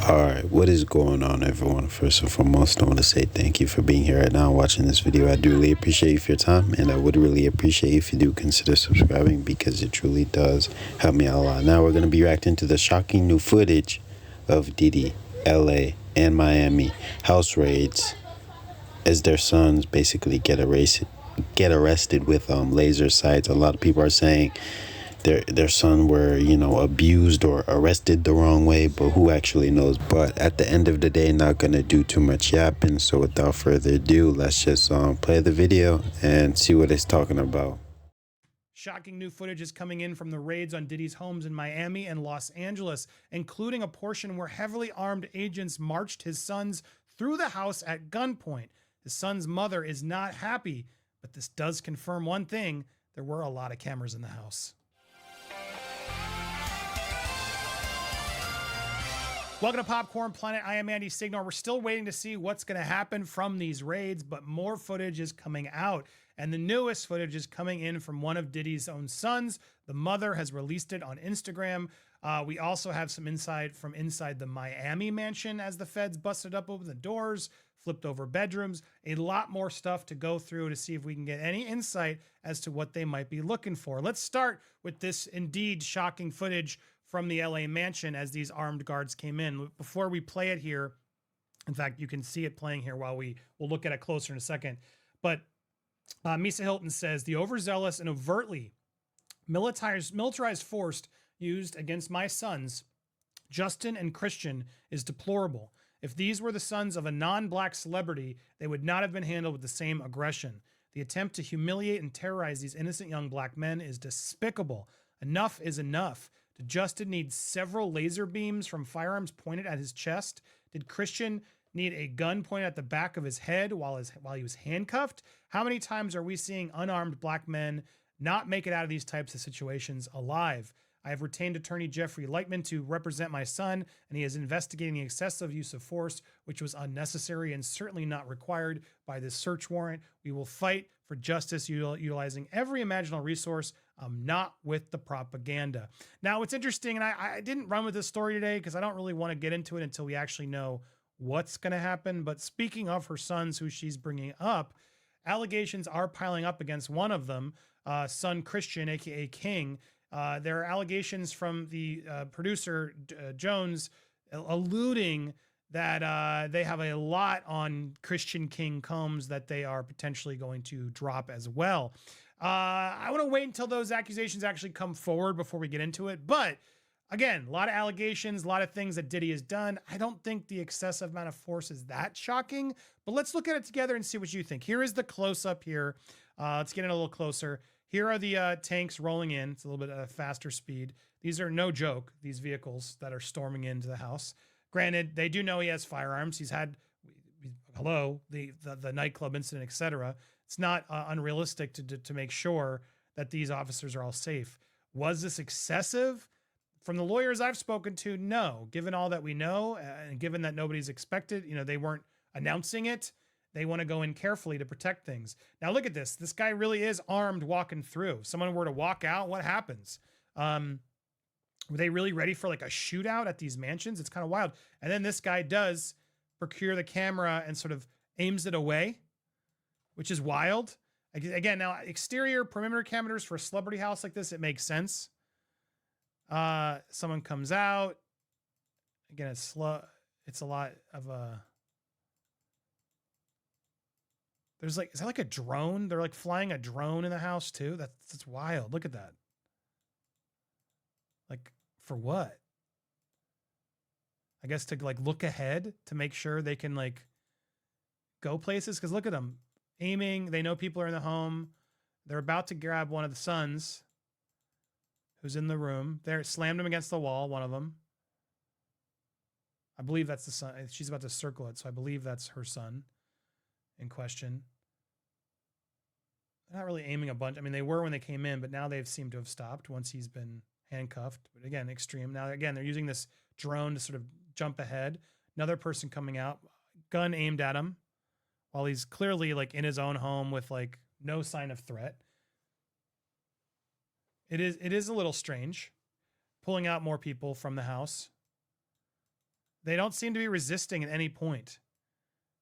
Alright, what is going on, everyone? First and foremost, I want to say thank you for being here right now and watching this video. I do really appreciate you for your time, and I would really appreciate if you do consider subscribing because it truly does help me out a lot. Now, we're going to be reacting to the shocking new footage of Diddy, LA, and Miami house raids as their sons basically get arrested with laser sights. A lot of people are saying their son were, abused or arrested the wrong way, but who actually knows? But at the end of the day, not gonna do too much yapping. So without further ado, let's just play the video and see what it's talking about. Shocking new footage is coming in from the raids on Diddy's homes in Miami and Los Angeles, including a portion where heavily armed agents marched his sons through the house at gunpoint. His son's mother is not happy, but this does confirm one thing: there were a lot of cameras in the house. Welcome to Popcorn Planet. I am Andy Signor. We're still waiting to see what's going to happen from these raids, but more footage is coming out. And the newest footage is coming in from one of Diddy's own sons. The mother has released it on Instagram. We also have some insight from inside the Miami mansion as the feds busted up open the doors, flipped over bedrooms. A lot more stuff to go through to see if we can get any insight as to what they might be looking for. Let's start with this indeed shocking footage from the LA mansion as these armed guards came in. Before we play it here, in fact, you can see it playing here while we'll look at it closer in a second. But Misa Hilton says, the overzealous and overtly militarized force used against my sons, Justin and Christian, is deplorable. If these were the sons of a non-black celebrity, they would not have been handled with the same aggression. The attempt to humiliate and terrorize these innocent young black men is despicable. Enough is enough. Did Justin need several laser beams from firearms pointed at his chest? Did Christian need a gun pointed at the back of his head while he was handcuffed? How many times are we seeing unarmed black men not make it out of these types of situations alive? I have retained attorney Jeffrey Lightman to represent my son, and he is investigating the excessive use of force, which was unnecessary and certainly not required by this search warrant. We will fight for justice utilizing every imaginable resource. I'm not with the propaganda. Now, it's interesting, and I didn't run with this story today because I don't really want to get into it until we actually know what's going to happen. But speaking of her sons, who she's bringing up, allegations are piling up against one of them, son Christian, aka King. There are allegations from the producer Jones alluding that they have a lot on Christian King Combs that they are potentially going to drop as well. I want to wait until those accusations actually come forward before we get into it. But again, a lot of allegations, a lot of things that Diddy has done. I don't think the excessive amount of force is that shocking, but let's look at it together and see what you think. Here is the close-up here. Let's get in a little closer. Here are the tanks rolling in. It's a little bit faster speed. These are no joke, these vehicles that are storming into the house. Granted, they do know he has firearms. He's had, the nightclub incident, etc. It's not unrealistic to make sure that these officers are all safe. Was this excessive? From the lawyers I've spoken to, no. Given all that we know, and given that nobody's expected, they weren't announcing it, they want to go in carefully to protect things. Now look at this. This guy really is armed walking through. If someone were to walk out, what happens? Were they really ready for like a shootout at these mansions? It's kind of wild. And then this guy does procure the camera and sort of aims it away, which is wild. Again, now exterior perimeter cameras for a celebrity house like this, it makes sense. Someone comes out. Again, it's slow. It's a lot of there's like, is that like a drone? They're like flying a drone in the house too. That's wild. Look at that. Like, for what? I guess to like look ahead to make sure they can like go places. Cause look at them aiming. They know people are in the home. They're about to grab one of the sons who's in the room. They're slammed him against the wall. One of them. I believe that's the son. She's about to circle it. So I believe that's her son in question. They're not really aiming a bunch. I mean, they were when they came in, but now they've seemed to have stopped once he's been handcuffed. But again, extreme. Now, again, they're using this drone to sort of jump ahead. Another person coming out, gun aimed at him while he's clearly like in his own home with like no sign of threat. It is a little strange pulling out more people from the house. They don't seem to be resisting at any point.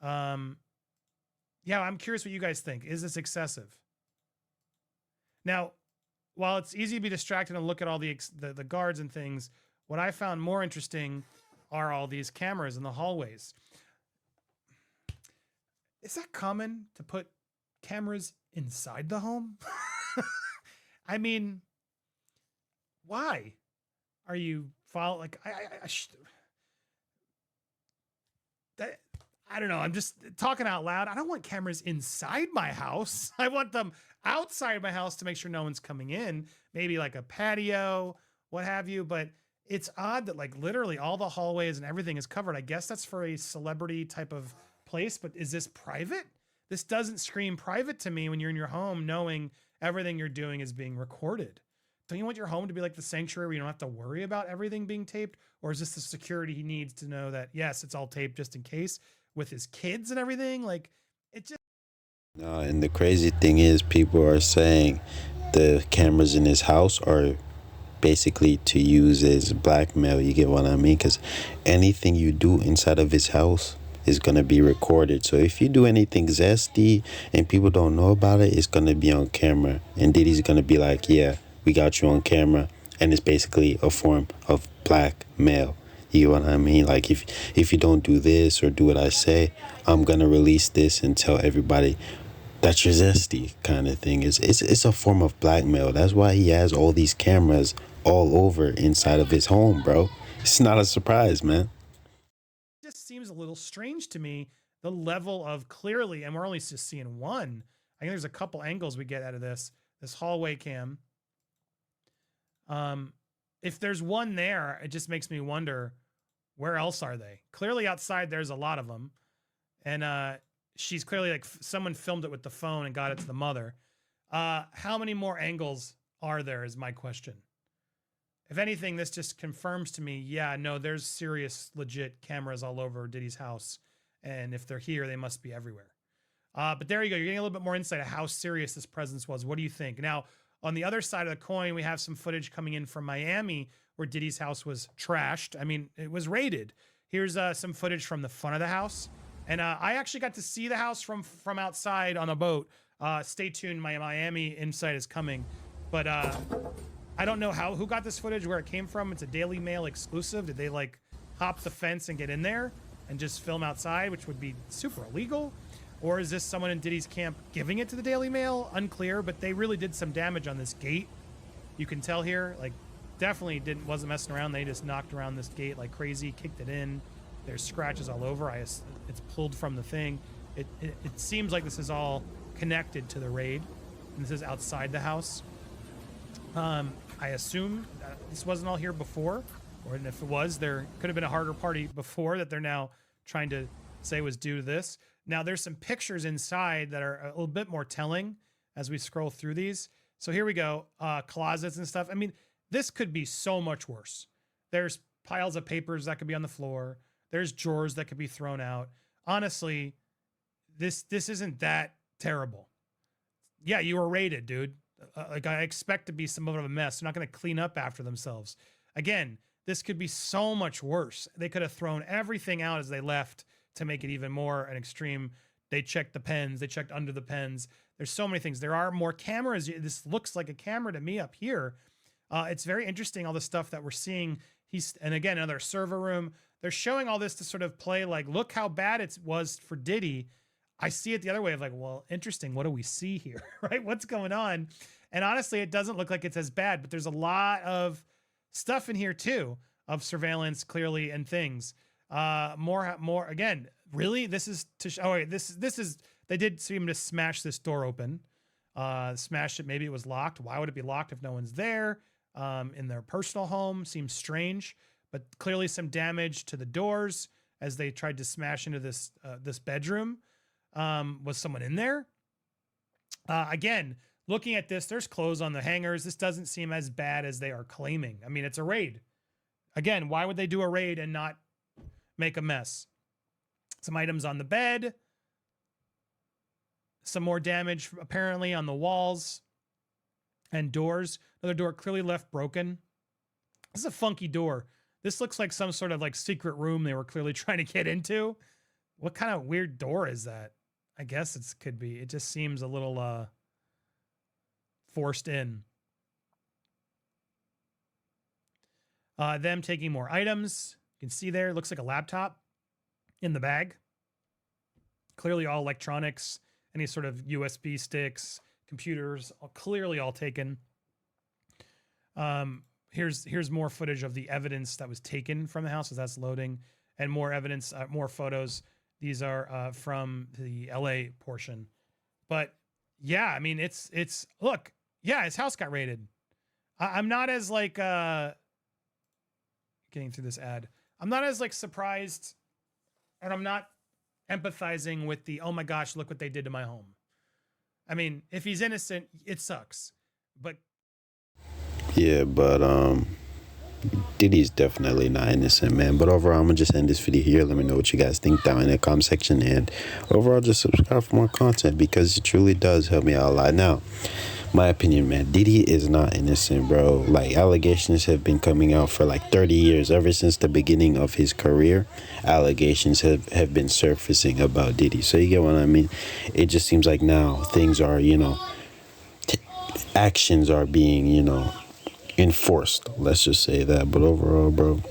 Yeah, I'm curious what you guys think. Is this excessive? Now, while it's easy to be distracted and look at all the guards and things, what I found more interesting are all these cameras in the hallways. Is that common to put cameras inside the home? I mean, why are you follow like I don't know. I'm just talking out loud. I don't want cameras inside my house. I want them outside my house to make sure no one's coming in. Maybe like a patio, what have you. But it's odd that like literally all the hallways and everything is covered. I guess that's for a celebrity type of place. But is this private? This doesn't scream private to me when you're in your home knowing everything you're doing is being recorded. Don't you want your home to be like the sanctuary where you don't have to worry about everything being taped? Or is this the security he needs to know that, yes, it's all taped just in case with his kids and everything? Like, it just. No, and the crazy thing is, people are saying the cameras in his house are basically to use as blackmail. You get what I mean? Because anything you do inside of his house is going to be recorded. So if you do anything zesty and people don't know about it, it's going to be on camera. And Diddy's going to be like, yeah, we got you on camera. And it's basically a form of blackmail. You know what I mean? Like if you don't do this or do what I say, I'm going to release this and tell everybody that you're zesty kind of thing. It's a form of blackmail. That's why he has all these cameras all over inside of his home, bro. It's not a surprise, man. Just seems a little strange to me, the level of clearly, and we're only just seeing one. I think there's a couple angles we get out of this hallway cam. If there's one there, it just makes me wonder, where else are they? Clearly outside there's a lot of them. And she's clearly like someone filmed it with the phone and got it to the mother. How many more angles are there is my question. If anything, this just confirms to me, yeah, no, there's serious, legit cameras all over Diddy's house. And if they're here, they must be everywhere. But there you go. You're getting a little bit more insight of how serious this presence was. What do you think? Now, on the other side of the coin, we have some footage coming in from Miami where Diddy's house was trashed. I mean, it was raided. Here's some footage from the front of the house. And I actually got to see the house from outside on a boat. Stay tuned. My Miami insight is coming. But I don't know who got this footage, where it came from. It's a Daily Mail exclusive. Did they like hop the fence and get in there and just film outside, which would be super illegal? Or is this someone in Diddy's camp giving it to the Daily Mail? Unclear, but they really did some damage on this gate. You can tell here, like, definitely wasn't messing around. They just knocked around this gate like crazy, kicked it in. There's scratches all over. It's pulled from the thing. It seems like this is all connected to the raid. And this is outside the house. I assume this wasn't all here before, or if it was, there could have been a harder party before that they're now trying to say was due to this. Now, there's some pictures inside that are a little bit more telling as we scroll through these. So here we go, closets and stuff. I mean, this could be so much worse. There's piles of papers that could be on the floor. There's drawers that could be thrown out. Honestly, this isn't that terrible. Yeah, you were raided, dude. Like, I expect to be somewhat of a mess. They're not going to clean up after themselves. Again, this could be so much worse. They could have thrown everything out as they left to make it even more an extreme. They checked the pens. They checked under the pens. There's so many things. There are more cameras. This looks like a camera to me up here. It's very interesting, all the stuff that we're seeing. And again, another server room. They're showing all this to sort of play like, look how bad it was for Diddy. I see it the other way of like, well, interesting. What do we see here, right? What's going on? And honestly, it doesn't look like it's as bad, but there's a lot of stuff in here too, of surveillance clearly and things. More again, really, this is this is, they did seem to smash this door open, smash it. Maybe it was locked. Why would it be locked if no one's there? In their personal home seems strange, but clearly some damage to the doors as they tried to smash into this bedroom. Was someone in there? Again, looking at this, there's clothes on the hangers. This doesn't seem as bad as they are claiming. I mean, it's a raid. Again, why would they do a raid and not make a mess? Some items on the bed. Some more damage apparently on the walls and doors. Another door clearly left broken. This is a funky door. This looks like some sort of like secret room they were clearly trying to get into. What kind of weird door is that? I guess it could be. It just seems a little forced in. Them taking more items. You can see there, it looks like a laptop in the bag. Clearly all electronics, any sort of USB sticks, computers, clearly all taken. Here's more footage of the evidence that was taken from the house as that's loading, and more evidence, more photos. These are from the LA portion. But yeah, I mean, it's look, yeah, his house got raided. I'm not as like getting through this ad. I'm not as like surprised, and I'm not empathizing with the, oh my gosh, look what they did to my home. I mean, if he's innocent, it sucks. But Yeah, but Diddy's definitely not innocent, man. But overall, I'm gonna just end this video here. Let me know what you guys think down in the comment section, and overall, just subscribe for more content because it truly does help me out a lot. Now, my opinion, man, Diddy is not innocent, bro. Like, allegations have been coming out for like 30 years. Ever since the beginning of his career, allegations have been surfacing about Diddy. So you get what I mean? It just seems like now things are, actions are being, enforced. Let's just say that. But overall, bro,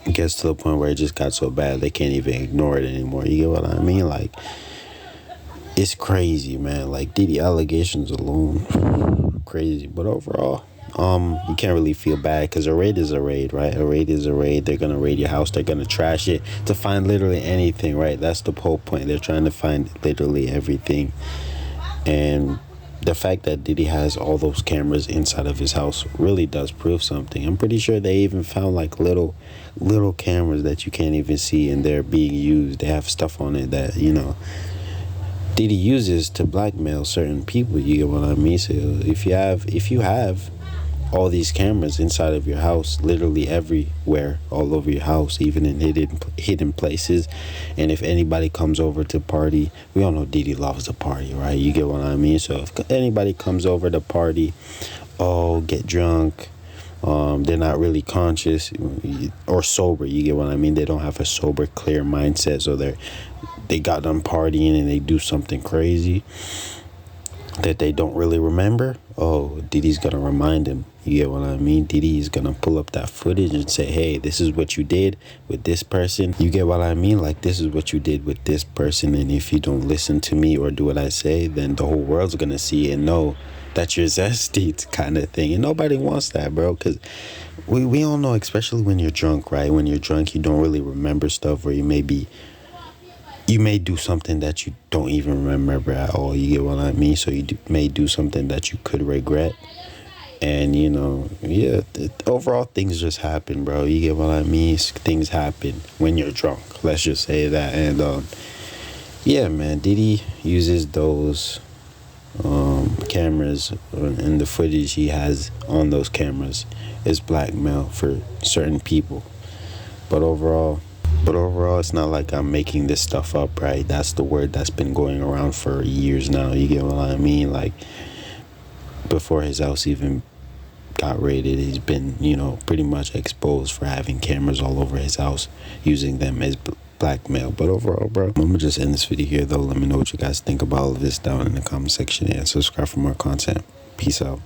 it gets to the point where it just got so bad they can't even ignore it anymore. You get what I mean? Like, it's crazy, man. Like, Diddy allegations alone, crazy. But overall, you can't really feel bad because a raid is a raid, right? A raid is a raid. They're gonna raid your house. They're gonna trash it to find literally anything, right? That's the whole point. They're trying to find literally everything. And the fact that Diddy has all those cameras inside of his house really does prove something. I'm pretty sure they even found like little cameras that you can't even see, and they're being used. They have stuff on it that, Diddy uses to blackmail certain people. You get what I mean? So if you have all these cameras inside of your house, literally everywhere, all over your house, even in hidden places, and if anybody comes over to party, we all know Diddy loves to party, right? You get what I mean? So if anybody comes over to party, get drunk, they're not really conscious or sober, you get what I mean? They don't have a sober, clear mindset, so they got done partying and they do something crazy that they don't really remember. Diddy's gonna remind him. You get what I mean? Diddy is gonna pull up that footage and say, hey, this is what you did with this person. You get what I mean? Like, this is what you did with this person, and if you don't listen to me or do what I say, then the whole world's gonna see and know that you're zesty, kind of thing. And nobody wants that, bro, because we all know, especially when you're drunk, right? When you're drunk, you don't really remember stuff, or you may do something that you don't even remember at all. You get what I mean? So you may do something that you could regret. And, overall, things just happen, bro. You get what I mean? Things happen when you're drunk. Let's just say that. And, yeah, man, Diddy uses those cameras, and the footage he has on those cameras is blackmail for certain people. But overall, it's not like I'm making this stuff up, right? That's the word that's been going around for years now. You get what I mean? Like, before his house even got raided, he's been, pretty much exposed for having cameras all over his house, using them as blackmail. But overall, bro, I'm gonna just end this video here, though. Let me know what you guys think about all of this down in the comment section, and subscribe for more content. Peace out.